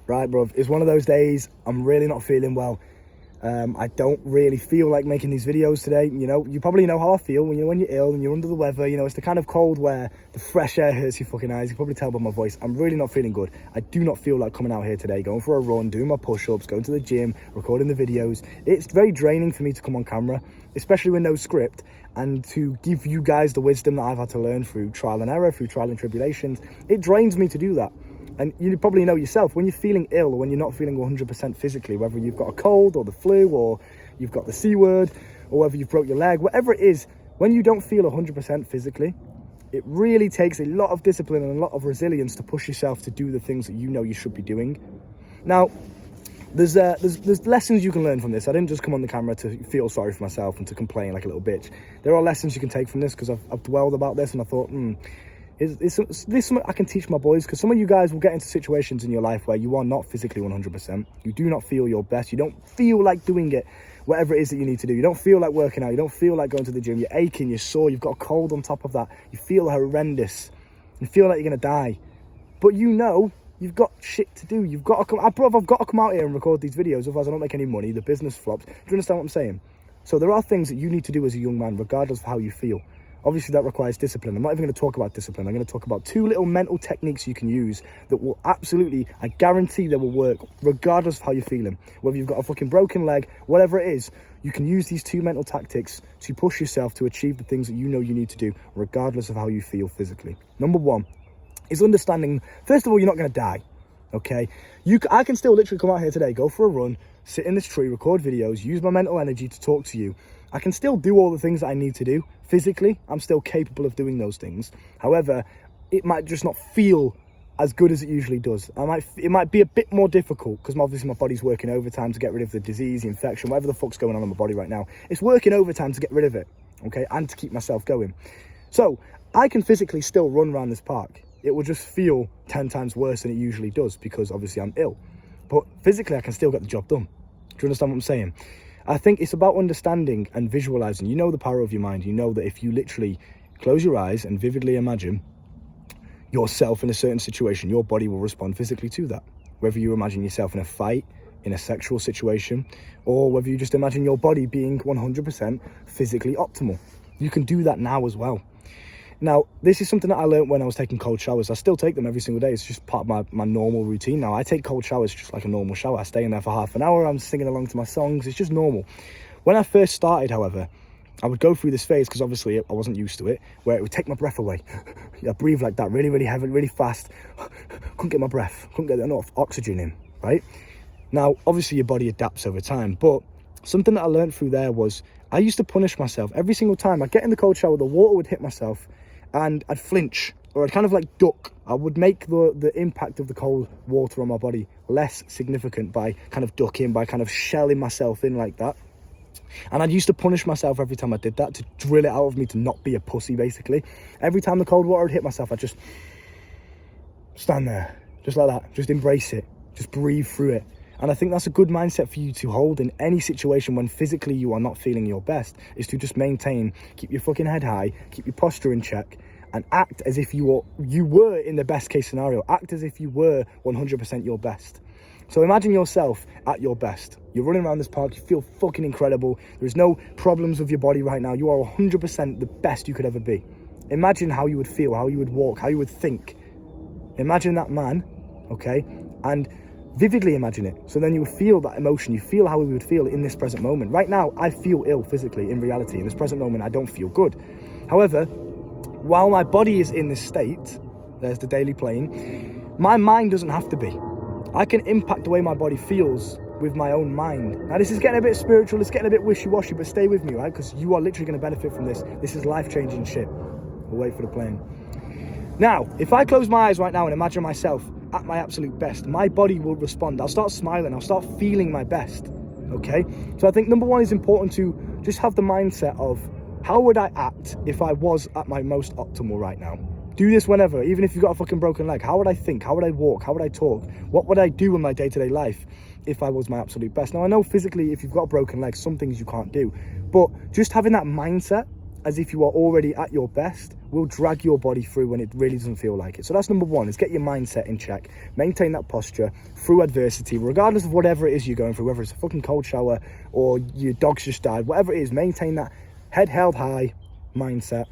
Right, bruv, it's one of those days. I'm really not feeling well. I don't really feel like making these videos today. You know, you probably know how I feel when you're ill and you're under the weather. You know, it's the kind of cold where the fresh air hurts your fucking eyes. You can probably tell by my voice. I'm really not feeling good. I do not feel like coming out here today, going for a run, doing my push-ups, going to the gym, recording the videos. It's very draining for me to come on camera, especially with no script, and to give you guys the wisdom that I've had to learn through trial and error, through trial and tribulations. It drains me to do that. And you probably know yourself, when you're feeling ill or when you're not feeling 100% physically, whether you've got a cold or the flu or you've got the C word or whether you've broke your leg, whatever it is, when you don't feel 100% physically, it really takes a lot of discipline and a lot of resilience to push yourself to do the things that you know you should be doing. Now, there's lessons you can learn from this. I didn't just come on the camera to feel sorry for myself and to complain like a little bitch. There are lessons you can take from this because I've dwelled about this and I thought, Is this something I can teach my boys? Because some of you guys will get into situations in your life where you are not physically 100%. You do not feel your best. You don't feel like doing it, whatever it is that you need to do. You don't feel like working out. You don't feel like going to the gym. You're aching, you're sore, you've got a cold on top of that. You feel horrendous. You feel like you're going to die. But you know you've got shit to do. You've got to come. I've got to come out here and record these videos, otherwise I don't make any money. The business flops. Do you understand what I'm saying? So there are things that you need to do as a young man, regardless of how you feel. Obviously, that requires discipline. I'm not even going to talk about discipline. I'm going to talk about 2 little mental techniques you can use that will absolutely, I guarantee they will work regardless of how you're feeling. Whether you've got a fucking broken leg, whatever it is, you can use these 2 mental tactics to push yourself to achieve the things that you know you need to do regardless of how you feel physically. Number 1 is understanding, first of all, you're not going to die, okay? I can still literally come out here today, go for a run, sit in this tree, record videos, use my mental energy to talk to you. I can still do all the things that I need to do. Physically, I'm still capable of doing those things. However, it might just not feel as good as it usually does. It might be a bit more difficult because obviously my body's working overtime to get rid of the disease, the infection, whatever the fuck's going on in my body right now. It's working overtime to get rid of it, okay, and to keep myself going. So I can physically still run around this park. It will just feel 10 times worse than it usually does because obviously I'm ill. But physically, I can still get the job done. Do you understand what I'm saying? I think it's about understanding and visualizing. You know the power of your mind. You know that if you literally close your eyes and vividly imagine yourself in a certain situation, your body will respond physically to that. Whether you imagine yourself in a fight, in a sexual situation, or whether you just imagine your body being 100% physically optimal. You can do that now as well. Now, this is something that I learned when I was taking cold showers. I still take them every single day. It's just part of my normal routine now. I take cold showers just like a normal shower. I stay in there for half an hour. I'm singing along to my songs. It's just normal. When I first started, however, I would go through this phase, because obviously I wasn't used to it, where it would take my breath away. I breathe like that, really, really heavy, really fast. Couldn't get my breath. Couldn't get enough oxygen in, right? Now, obviously your body adapts over time, but something that I learned through there was I used to punish myself every single time. I'd get in the cold shower, the water would hit myself, and I'd flinch, or I'd kind of like duck. I would make the impact of the cold water on my body less significant by kind of ducking, by kind of shelling myself in like that. And I used to punish myself every time I did that, to drill it out of me to not be a pussy, basically. Every time the cold water would hit myself, I'd just stand there, just like that, just embrace it, just breathe through it. And I think that's a good mindset for you to hold in any situation when physically you are not feeling your best, is to just maintain, keep your fucking head high, keep your posture in check, and act as if you were in the best case scenario. Act as if you were 100% your best. So imagine yourself at your best. You're running around this park, you feel fucking incredible. There's no problems with your body right now. You are 100% the best you could ever be. Imagine how you would feel, how you would walk, how you would think. Imagine that man, okay? And vividly imagine it. So then you would feel that emotion. You feel how we would feel in this present moment. Right now, I feel ill physically. In reality, in this present moment, I don't feel good. However, while my body is in this state, there's the daily plane, my mind doesn't have to be. I can impact the way my body feels with my own mind. Now, this is getting a bit spiritual, it's getting a bit wishy-washy, but stay with me, right? Because you are literally going to benefit from this. This is life-changing shit. We'll wait for the plane. Now, if I close my eyes right now and imagine myself at my absolute best, my body will respond. I'll start smiling. I'll start feeling my best, okay? So I think number 1 is important to just have the mindset of, how would I act if I was at my most optimal right now? Do this whenever, even if you've got a fucking broken leg. How would I think? How would I walk? How would I talk? What would I do in my day-to-day life if I was my absolute best? Now, I know physically, if you've got a broken leg, some things you can't do. But just having that mindset as if you are already at your best will drag your body through when it really doesn't feel like it. So that's number one, is get your mindset in check. Maintain that posture through adversity, regardless of whatever it is you're going through, whether it's a fucking cold shower or your dog's just died, whatever it is, maintain that head held high mindset.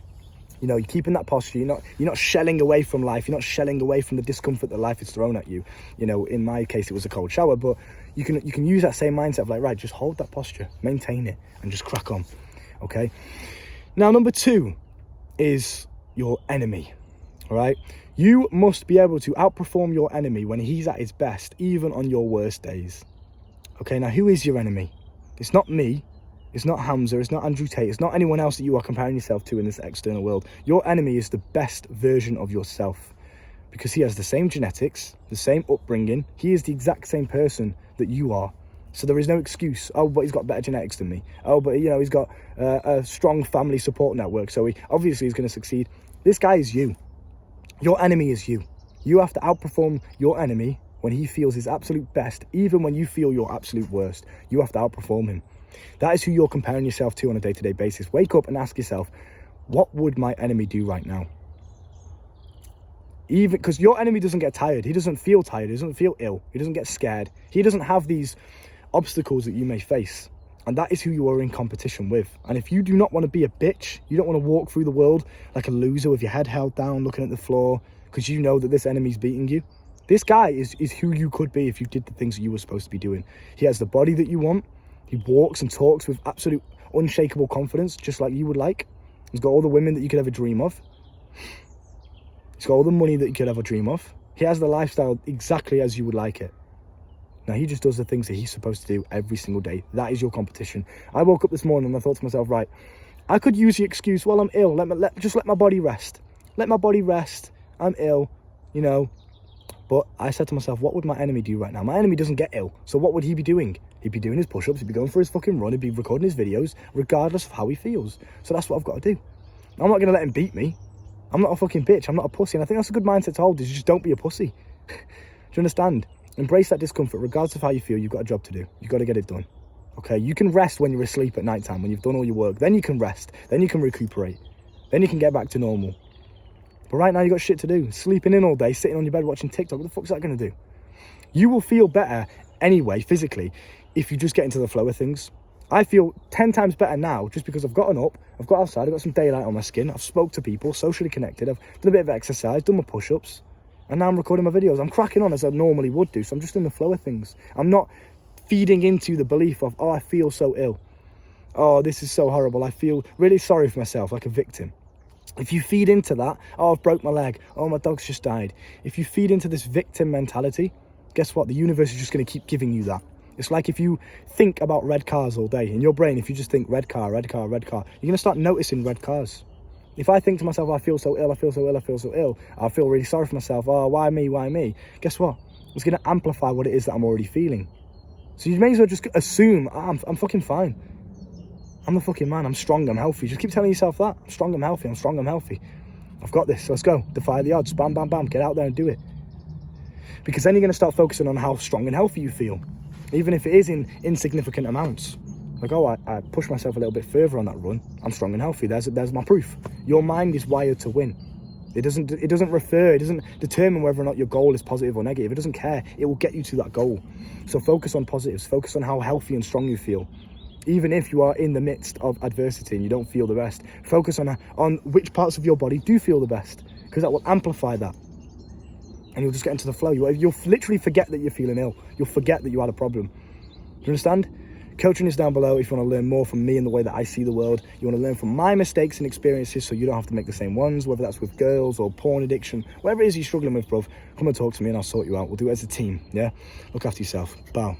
You know, you're keeping that posture. You're not shelling away from life. You're not shelling away from the discomfort that life is thrown at you. You know, in my case, it was a cold shower, but you can use that same mindset of like, right, just hold that posture, maintain it, and just crack on. Okay. Now, number two is your enemy. All right. You must be able to outperform your enemy when he's at his best, even on your worst days. Okay. Now, who is your enemy? It's not me. It's not Hamza, it's not Andrew Tate, it's not anyone else that you are comparing yourself to in this external world. Your enemy is the best version of yourself, because he has the same genetics, the same upbringing. He is the exact same person that you are. So there is no excuse. Oh, but he's got better genetics than me. Oh, but you know, he's got a strong family support network, so he obviously is going to succeed. This guy is you. Your enemy is you. You have to outperform your enemy when he feels his absolute best, even when you feel your absolute worst. You have to outperform him. That is who you're comparing yourself to on a day-to-day basis. Wake up and ask yourself, what would my enemy do right now? Even because your enemy doesn't get tired. He doesn't feel tired. He doesn't feel ill. He doesn't get scared. He doesn't have these obstacles that you may face. And that is who you are in competition with. And if you do not want to be a bitch, you don't want to walk through the world like a loser with your head held down, looking at the floor, because you know that this enemy's beating you. This guy is who you could be if you did the things that you were supposed to be doing. He has the body that you want. He walks and talks with absolute unshakable confidence, just like you would like. He's got all the women that you could ever dream of. He's got all the money that you could ever dream of. He has the lifestyle exactly as you would like it. Now, he just does the things that he's supposed to do every single day. That is your competition. I woke up this morning and I thought to myself, right, I could use the excuse, well, I'm ill. Just let my body rest. Let my body rest. I'm ill, you know. But I said to myself, what would my enemy do right now? My enemy doesn't get ill. So what would he be doing? He'd be doing his push-ups. He'd be going for his fucking run. He'd be recording his videos, regardless of how he feels. So that's what I've got to do. I'm not going to let him beat me. I'm not a fucking bitch. I'm not a pussy. And I think that's a good mindset to hold, is just don't be a pussy. Do you understand? Embrace that discomfort. Regardless of how you feel, you've got a job to do. You've got to get it done. Okay? You can rest when you're asleep at night time, when you've done all your work. Then you can rest. Then you can recuperate. Then you can get back to normal. But right now, you've got shit to do. Sleeping in all day, sitting on your bed watching TikTok. What the fuck's that going to do? You will feel better anyway, physically, if you just get into the flow of things. I feel 10 times better now just because I've gotten up, I've got outside, I've got some daylight on my skin, I've spoke to people, socially connected, I've done a bit of exercise, done my push-ups, and now I'm recording my videos. I'm cracking on as I normally would do, so I'm just in the flow of things. I'm not feeding into the belief of, oh, I feel so ill. Oh, this is so horrible. I feel really sorry for myself, like a victim. If you feed into that, oh, I've broke my leg, oh, my dog's just died. If you feed into this victim mentality, guess what? The universe is just going to keep giving you that. It's like if you think about red cars all day, in your brain, if you just think red car, red car, red car, you're going to start noticing red cars. If I think to myself, I feel so ill, I feel so ill, I feel so ill, I feel really sorry for myself, oh, why me, why me? Guess what? It's going to amplify what it is that I'm already feeling. So you may as well just assume, oh, I'm fucking fine. I'm the fucking man, I'm strong, I'm healthy. Just keep telling yourself that. I'm strong, I'm healthy, I'm strong, I'm healthy. I've got this, let's go. Defy the odds, bam, bam, bam, get out there and do it. Because then you're going to start focusing on how strong and healthy you feel. Even if it is in insignificant amounts. Like, oh, I pushed myself a little bit further on that run. I'm strong and healthy. There's my proof. Your mind is wired to win. It doesn't determine whether or not your goal is positive or negative. It doesn't care. It will get you to that goal. So focus on positives. Focus on how healthy and strong you feel. Even if you are in the midst of adversity and you don't feel the best, focus on which parts of your body do feel the best, because that will amplify that. And you'll just get into the flow. You'll literally forget that you're feeling ill. You'll forget that you had a problem. Do you understand? Coaching is down below if you want to learn more from me and the way that I see the world. You want to learn from my mistakes and experiences so you don't have to make the same ones, whether that's with girls or porn addiction, whatever it is you're struggling with, bruv. Come and talk to me and I'll sort you out. We'll do it as a team, yeah? Look after yourself. Bow.